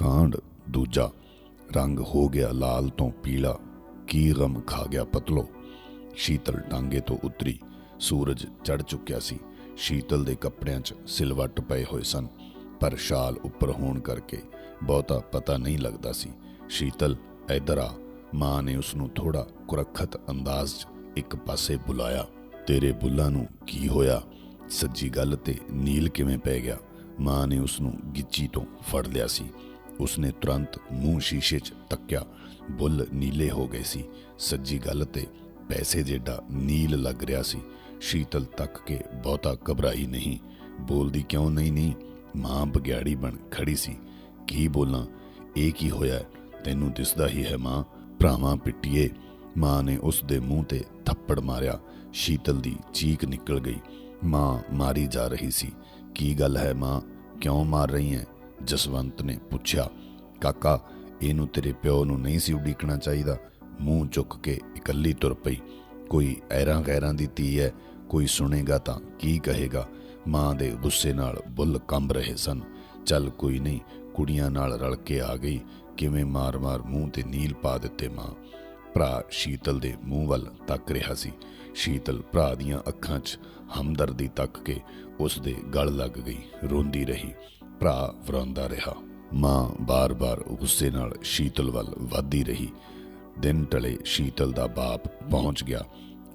कांड दूजा। रंग हो गया लाल तो पीला, की गम खा गया पतलो। शीतल टांगे तो उतरी, सूरज चढ़ चुक्या सी। शीतल दे कपड़ियां च सिलवट पए होए सन, पर शाल उपर होण करके बहुता पता नहीं लगदा सी। शीतल इधर आ, मां ने उसनू थोड़ा कुरखत अंदाज च एक पासे बुलाया। तेरे बुल्लां नू की होया? सज्जी गल ते नील किवें पै गया? मां ने उसनू गिच्ची तो फड़ लिया सी। उसने तुरंत मूँह शीशे च तक्या, बुल नीले हो गए सी। सज्जी गल ते पैसे जेडा नील लग रहा सी। शीतल तक के बहुता घबराई नहीं। बोलदी क्यों नहीं? मां बग्याड़ी बन खड़ी सी। की बोलां, ये की होया? तैनू दिसदा ही है मां, भरावां पिट्टीए। मां ने उस दे मूँह ते थप्पड़ मारिया। शीतल दी चीक निकल गई। मां मारी जा रही सी। की गल है मां, क्यों मार रही है? जसवंत ने पुछया। काका, इनू तेरे प्यो नू नहीं सी उडीकना चाहिदा? मूँह चुक के इकल्ली तुर पई। कोई ऐरां गैरां दी धी है, कोई सुनेगा तां की कहेगा? मां दे गुस्से नाल बुल कंब रहे सन। चल कोई नहीं, कुड़ियां नाल रल के आ गई। किवें मार मार मूँह ते नील पा दिते मां। भरा शीतल दे मूँह वल तक रहा सी। शीतल भरा दियां अखां च हमदर्दी तक के उस दे गल लग गई। रोंदी रही, भरा वरांदा रहा। मां बार बार गुस्से नाल शीतल वल वधदी रही। दिन टले शीतल दा बाप पहुंच गया।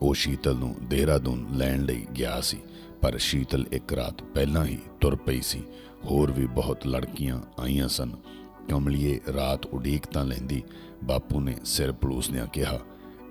वो शीतल नू देहरादून लैण लई गया सी, पर शीतल एक रात पहलां ही तुर पई सी। होर भी बहुत लड़कियां आईयां सन। कमलिए रात उडीक तां लैंदी। बापू ने सिर पलूसदियां कहा,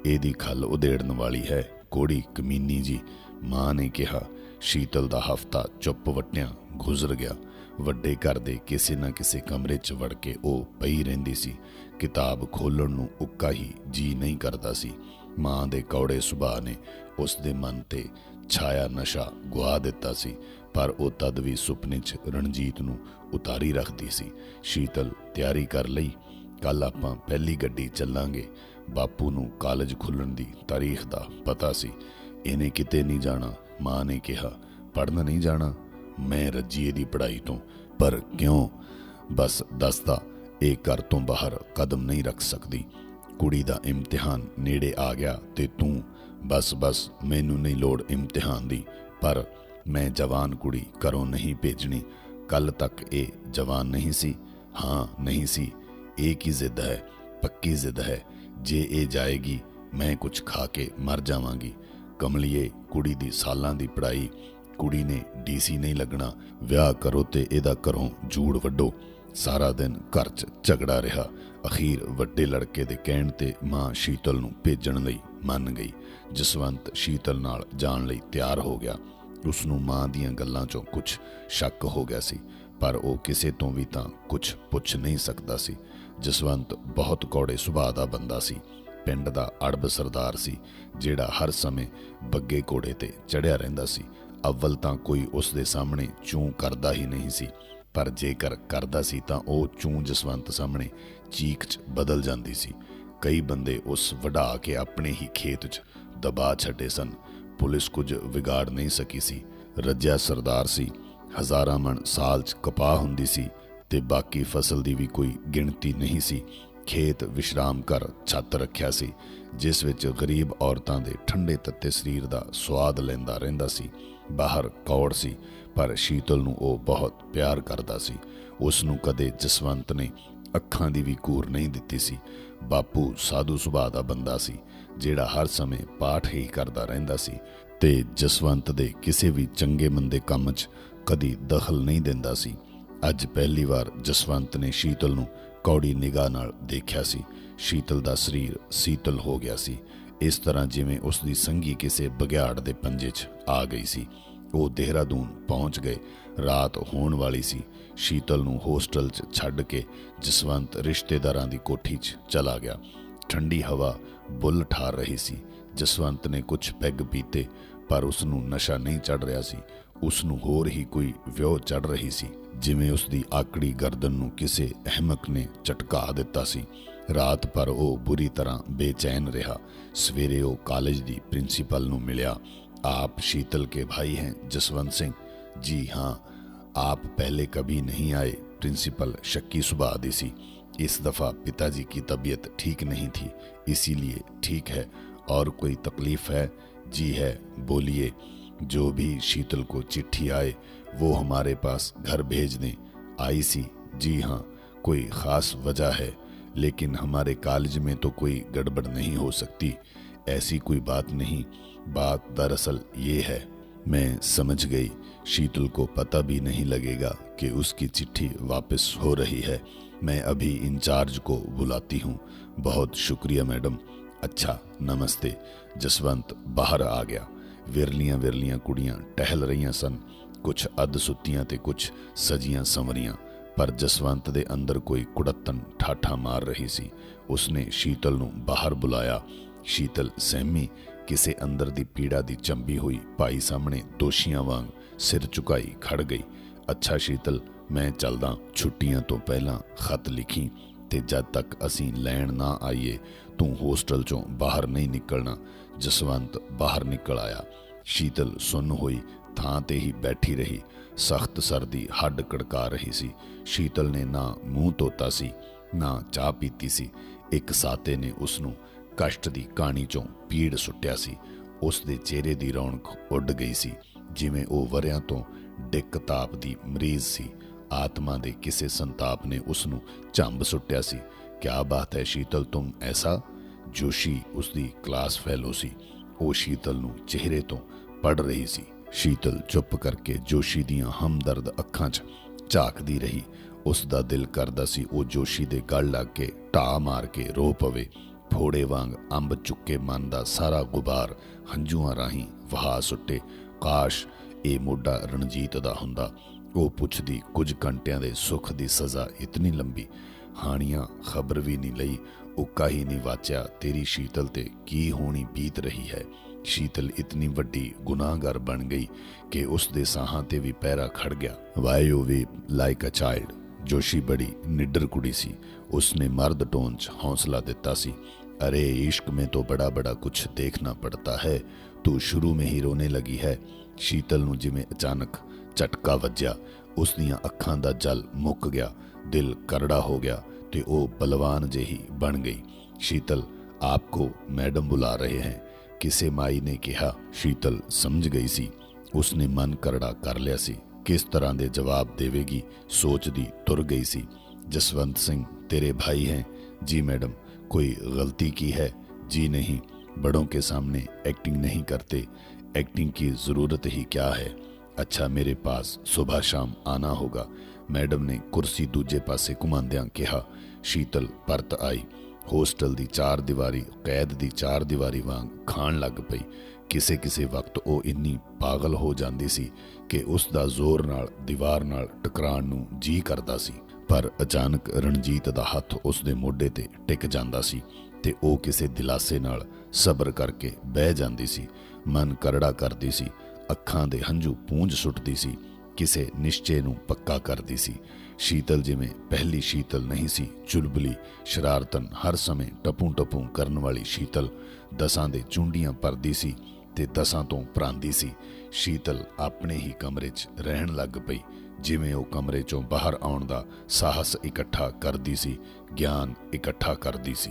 एदी खल उधेड़न वाली है, कोड़ी कमीनी जी। मां ने कहा। शीतल दा हफ्ता चुप वट्टियां गुजर गया। ਵੱਡੇ घर ਦੇ ਕਿਸੇ ਨਾ ਕਿਸੇ ਕਮਰੇ 'ਚ ਵੜ ਕੇ ਉਹ ਪਈ ਰਹਿੰਦੀ ਸੀ। ਕਿਤਾਬ ਖੋਲ੍ਹਣ ਨੂੰ ਉੱਕਾ ਹੀ ਜੀ ਨਹੀਂ ਕਰਦਾ ਸੀ। ਮਾਂ ਦੇ ਕੌੜੇ ਸੁਭਾਅ ਨੇ ਉਸ ਦੇ ਮਨ ਤੇ ਛਾਇਆ ਨਸ਼ਾ ਗੁਆ ਦਿੱਤਾ ਸੀ, ਪਰ ਉਹ ਤਦ ਵੀ ਸੁਪਨੇ 'ਚ ਰਣਜੀਤ ਨੂੰ ਉਤਾਰੀ ਰੱਖਦੀ ਸੀ। ਸ਼ੀਤਲ ਤਿਆਰੀ ਕਰ ਲਈ, ਕੱਲ ਆਪਾਂ ਪਹਿਲੀ ਗੱਡੀ ਚੱਲਾਂਗੇ। ਬਾਪੂ ਨੂੰ ਕਾਲਜ ਖੁੱਲ੍ਹਣ ਦੀ ਤਾਰੀਖ ਦਾ ਪਤਾ ਸੀ। ਇਹਨੇ ਕਿਤੇ ਨਹੀਂ ਜਾਣਾ, ਮਾਂ ਨੇ ਕਿਹਾ। ਪੜ੍ਹਨ ਨਹੀਂ ਜਾਣਾ? मैं रजीए दी पढ़ाई तो, पर क्यों? बस दसदा, एक घर तो बाहर कदम नहीं रख सकती। कुड़ी दा इम्तिहान नेड़े आ गया ते तू बस मैनू नहीं लोड़ इम्तिहान दी, पर मैं जवान कुड़ी घरों नहीं भेजनी। कल तक ये जवान नहीं सी। हाँ नहीं सी। एक ही जिद है, पक्की जिद है। जे ये जाएगी मैं कुछ खा के मर जावांगी। कमलिए, कुड़ी दी सालां दी पढ़ाई, कुड़ी ने डीसी नहीं लगना। विआह करो ते इहदा घरों जूड़ वड्डो। सारा दिन घर च झगड़ा रहा। अखीर वड्डे लड़के दे कहण ते मां शीतल नूं भेजण लई मन गई। जसवंत शीतल नाल जाण लई तैयार हो गया। उसनूं मां दीआं गल्लां चों कुछ शक हो गया सी, पर वो किसे तो भी तां कुछ पुछ नहीं सकदा सी। जसवंत बहुत कौड़े सुभाਅ दा बंदा सी। पिंड दा अड़ब सरदार सी, जिहड़ा हर समय बग्गे घोड़े ते चढ़िया रहिंदा सी। अव्वल तां कोई उस दे सामने चूं करदा ही नहीं सी, पर जेकर करदा सी तां ओ चूं जसवंत सामने चीक च बदल जांदी सी। कई बंदे उस वढा के अपने ही खेत च दबा छड्डे सन। पुलिस कुछ विगाड़ नहीं सकी सी। रज्जिया सरदार सी। हज़ारां मन साल च कपाह हुंदी सी ते बाकी फसल दी भी कोई गिणती नहीं सी। खेत विश्राम घर छत रखिया सी, जिस विच गरीब औरतां दे ठंडे तत्ते शरीर दा स्वाद लैंदा रहिंदा सी। बाहर कौड़ सी, पर शीतल नूं ओ बहुत प्यार करदा सी। उस नूं कदे जसवंत ने अखां दी भी कूर नहीं दित्ती सी। बापू साधु सुभाਅ दा बंदा सी, जिहड़ा हर समय पाठ ही करदा रहिंदा सी ते जसवंत दे किसे भी चंगे मंदे काम च कदी दखल नहीं दिंदा सी। अज पहली बार जसवंत ने शीतल नूं कौड़ी निगाह नाल देखिया सी। शीतल दा शरीर शीतल हो गया सी, इस तरह जिवें उसदी संगी किसे बघियाड़ दे पंजे च आ गई सी। वो देहरादून पहुंच गए। रात होण वाली सी। शीतल नूं होस्टल च छड्ड के जसवंत रिश्तेदारां दी कोठी च चला गया। ठंडी हवा बुल ठार रही सी। जसवंत ने कुछ पैग पीते, पर उसनूं नशा नहीं चढ़ रहा सी। उसनूं होर ही कोई व्योह चढ़ रही सी, जिवें उसदी आकड़ी गर्दन नूं किसे अहमक ने झटका दिता सी। रात भर वो बुरी तरह बेचैन रहा। सवेरे वो कॉलेज दी प्रिंसीपल नूं मिलिया। आप शीतल के भाई हैं जसवंत सिंह? जी हाँ। आप पहले कभी नहीं आए? प्रिंसिपल शक्की सुभाਅ दी सी। इस दफ़ा पिताजी की तबीयत ठीक नहीं थी, इसीलिए ठीक है। और कोई तकलीफ़ है? जी है, बोलिए। जो भी शीतल को चिट्ठी आए वो हमारे पास घर भेज दें। आई सी? जी हाँ। कोई ख़ास वजह है? लेकिन हमारे कॉलेज में तो कोई गड़बड़ नहीं हो सकती। ऐसी कोई बात नहीं। बात दरअसल ये है। मैं समझ गई। शीतल को पता भी नहीं लगेगा कि उसकी चिट्ठी वापस हो रही है। मैं अभी इंचार्ज को बुलाती हूँ। बहुत शुक्रिया मैडम। अच्छा, नमस्ते। जसवंत बाहर आ गया। विरलियां विरलियां कुड़ियां टहल रहीਆਂ ਸਨ, ਕੁਛ ਅੱਧ ਸੁੱਤੀਆਂ ਤੇ ਕੁਛ ਸਜੀਆਂ ਸੰਵਰੀਆਂ। ਪਰ ਜਸਵੰਤ ਦੇ ਅੰਦਰ ਕੋਈ ਕੁੜੱਤਣ ਠਾਠਾ ਮਾਰ ਰਹੀ ਸੀ। ਉਸਨੇ ਸ਼ੀਤਲ ਨੂੰ ਬਾਹਰ ਬੁਲਾਇਆ। ਸ਼ੀਤਲ ਸਹਿਮੀ ਕਿਸੇ ਅੰਦਰ ਦੀ ਪੀੜਾ ਦੀ ਚੰਬੀ ਹੋਈ ਭਾਈ ਸਾਹਮਣੇ ਦੋਸ਼ੀਆਂ ਵਾਂਗ ਸਿਰ ਝੁਕਾਈ ਖੜ ਗਈ। ਅੱਛਾ ਸ਼ੀਤਲ, ਮੈਂ ਚੱਲਦਾ। ਛੁੱਟੀਆਂ ਤੋਂ ਪਹਿਲਾਂ ਖਤ ਲਿਖੀ ਤੇ ਜਦ ਤੱਕ ਅਸੀਂ ਲੈਣ ਨਾ ਆਈਏ ਤੂੰ ਹੋਸਟਲ ਚੋਂ ਬਾਹਰ ਨਹੀਂ ਨਿਕਲਣਾ। ਜਸਵੰਤ ਬਾਹਰ ਨਿਕਲ ਆਇਆ। ਸ਼ੀਤਲ ਸੁੰਨ ਹੋਈ ਥਾਂ ਤੇ ਹੀ ਬੈਠੀ ਰਹੀ। ਸਖਤ ਸਰਦੀ ਹੱਡ ਕੜਕਾ ਰਹੀ ਸੀ। ਸ਼ੀਤਲ ਨੇ ਨਾ ਮੂੰਹ ਧੋਤਾ ਸੀ ਨਾ ਚਾਹ ਪੀਤੀ ਸੀ। ਇੱਕ ਸਾਤੇ ਨੇ ਉਸ ਨੂੰ ਕਸ਼ਟ ਦੀ ਕਾਣੀ ਚੋਂ ਪੀੜ ਸੁੱਟਿਆ ਸੀ। ਉਸ ਦੇ ਚਿਹਰੇ ਦੀ ਰੌਣਕ ਉੱਡ ਗਈ ਸੀ, ਜਿਵੇਂ ਉਹ ਵਰਿਆਂ ਤੋਂ ਡਿੱਕ ਤਾਪ ਦੀ ਮਰੀਜ਼ ਸੀ। ਆਤਮਾ ਦੇ ਕਿਸੇ ਸੰਤਾਪ ਨੇ ਉਸ ਨੂੰ ਝੰਬ ਸੁੱਟਿਆ ਸੀ। ਕਿਆ ਬਾਤ ਹੈ ਸ਼ੀਤਲ, ਤੁਮ ਐਸਾ? ਜੋਸ਼ੀ ਉਸਦੀ ਕਲਾਸ ਫੈਲੋ ਸੀ। ਉਹ ਸ਼ੀਤਲ ਨੂੰ ਚਿਹਰੇ ਤੋਂ ਪੜ੍ਹ ਰਹੀ ਸੀ। ਸ਼ੀਤਲ ਚੁੱਪ ਕਰਕੇ ਜੋਸ਼ੀ ਦੀਆਂ ਹਮਦਰਦ ਅੱਖਾਂ 'ਚ ਝਾਕਦੀ ਰਹੀ। ਉਸ ਦਾ ਦਿਲ ਕਰਦਾ ਸੀ ਉਹ ਜੋਸ਼ੀ ਦੇ ਗਲ ਲੱਗ ਕੇ ਢਾਹ ਮਾਰ ਕੇ ਰੋ ਪਵੇ। ਫੋੜੇ ਵਾਂਗ ਅੰਬ ਚੁੱਕੇ ਮਨ ਦਾ ਸਾਰਾ ਗੁਬਾਰ ਹੰਝੂਆਂ ਰਾਹੀਂ ਵਹਾ ਸੁੱਟੇ। ਕਾਸ਼ ਇਹ ਮੋਢਾ ਰਣਜੀਤ ਦਾ ਹੁੰਦਾ। ਉਹ ਪੁੱਛਦੀ, ਕੁਝ ਘੰਟਿਆਂ ਦੇ ਸੁੱਖ ਦੀ ਸਜ਼ਾ ਇਤਨੀ ਲੰਬੀ। ਹਾਣੀਆਂ ਖਬਰ ਵੀ ਨਹੀਂ ਲਈ। ਉੱਕਾ ਹੀ ਨਹੀਂ ਵਾਚਿਆ ਤੇਰੀ ਸ਼ੀਤਲ ਤੇ ਕੀ ਹੋਣੀ ਬੀਤ ਰਹੀ ਹੈ। ਸ਼ੀਤਲ ਇਤਨੀ ਵੱਡੀ ਗੁਨਾਹਗਰ ਬਣ ਗਈ ਕਿ ਉਸ ਦੇ ਸਾਹਾਂ ਤੇ ਵੀ ਪਹਿਰਾ ਖੜ ਗਿਆ। ਵਾਇਓ ਵੇ ਲਾਈਕ ਅ ਚਾਈਲਡ। ਜੋਸ਼ੀ ਬੜੀ ਨਿਡਰ ਕੁੜੀ ਸੀ। ਉਸਨੇ ਮਰਦ ਟੋਨ 'ਚ ਹੌਸਲਾ ਦਿੱਤਾ ਸੀ। अरे इश्क में तो बड़ा बड़ा कुछ देखना पड़ता है। तू शुरू में ही रोने लगी है। शीतल ਨੂੰ ਜਿਵੇਂ ਅਚਾਨਕ ਝਟਕਾ ਵੱਜਿਆ। ਉਸ ਦੀਆਂ ਅੱਖਾਂ ਦਾ ਜਲ ਮੁੱਕ ਗਿਆ। ਦਿਲ ਕਰੜਾ ਹੋ ਗਿਆ ਤੇ ਉਹ ਬਲਵਾਨ ਜਿਹੀ ਬਣ ਗਈ। शीतल आपको मैडम बुला रहे हैं, ਕਿਸੇ ਮਾਈ ਨੇ ਕਿਹਾ। शीतल ਸਮਝ ਗਈ ਸੀ। ਉਸਨੇ ਮਨ ਕਰੜਾ ਕਰ ਲਿਆ ਸੀ। ਕਿਸ ਤਰ੍ਹਾਂ ਦੇ ਜਵਾਬ ਦੇਵੇਗੀ ਸੋਚਦੀ ਤੁਰ ਗਈ ਸੀ। जसवंत सिंह तेरे भाई हैं? जी मैडम। कोई गलती की है? जी नहीं। बड़ों के सामने एक्टिंग नहीं करते। एक्टिंग की ज़रूरत ही क्या है। अच्छा, मेरे पास सुबह शाम आना होगा। मैडम ने कुर्सी दूजे पासे घुमांदियां कहा। शीतल परत आई। होस्टल दी चार दीवारी कैद दी चार दीवारी वांग खाण लग पई। ਕਿਸੇ ਕਿਸੇ ਵਕਤ ਉਹ ਇੰਨੀ ਪਾਗਲ ਹੋ ਜਾਂਦੀ ਸੀ ਕਿ ਉਸ ਦਾ ਜ਼ੋਰ ਨਾਲ ਦੀਵਾਰ ਨਾਲ ਟਕਰਾਉਣ ਨੂੰ ਜੀ ਕਰਦਾ ਸੀ। ਪਰ ਅਚਾਨਕ ਰਣਜੀਤ ਦਾ ਹੱਥ ਉਸ ਦੇ ਮੋਢੇ ਤੇ ਟਿਕ ਜਾਂਦਾ ਸੀ ਤੇ ਉਹ ਕਿਸੇ ਦਿਲਾਸੇ ਨਾਲ ਸਬਰ ਕਰਕੇ ਬਹਿ ਜਾਂਦੀ ਸੀ। ਮਨ ਕਰੜਾ ਕਰਦੀ ਸੀ। ਅੱਖਾਂ ਦੇ ਹੰਝੂ ਪੂੰਝ ਸੁੱਟਦੀ ਸੀ। ਕਿਸੇ ਨਿਸ਼ਚੇ ਨੂੰ ਪੱਕਾ ਕਰਦੀ ਸੀ। ਸ਼ੀਤਲ ਜਿਵੇਂ ਪਹਿਲੀ ਸ਼ੀਤਲ ਨਹੀਂ ਸੀ। ਚੁਲਬਲੀ ਸ਼ਰਾਰਤਨ ਹਰ ਸਮੇਂ ਟਪੂ ਟਪੂ ਕਰਨ ਵਾਲੀ ਸ਼ੀਤਲ ਦਸਾਂ ਦੇ ਚੁੰਡੀਆਂ ਭਰਦੀ ਸੀ ਤੇ ਦਸਾਂ ਤੋਂ ਭਰਾਂਦੀ ਸੀ। ਸ਼ੀਤਲ ਆਪਣੇ ਹੀ ਕਮਰੇ 'ਚ ਰਹਿਣ ਲੱਗ ਪਈ। ਜਿਵੇਂ ਉਹ ਕਮਰੇ 'ਚੋਂ ਬਾਹਰ ਆਉਣ ਦਾ ਸਾਹਸ ਇਕੱਠਾ ਕਰਦੀ ਸੀ, ਗਿਆਨ ਇਕੱਠਾ ਕਰਦੀ ਸੀ।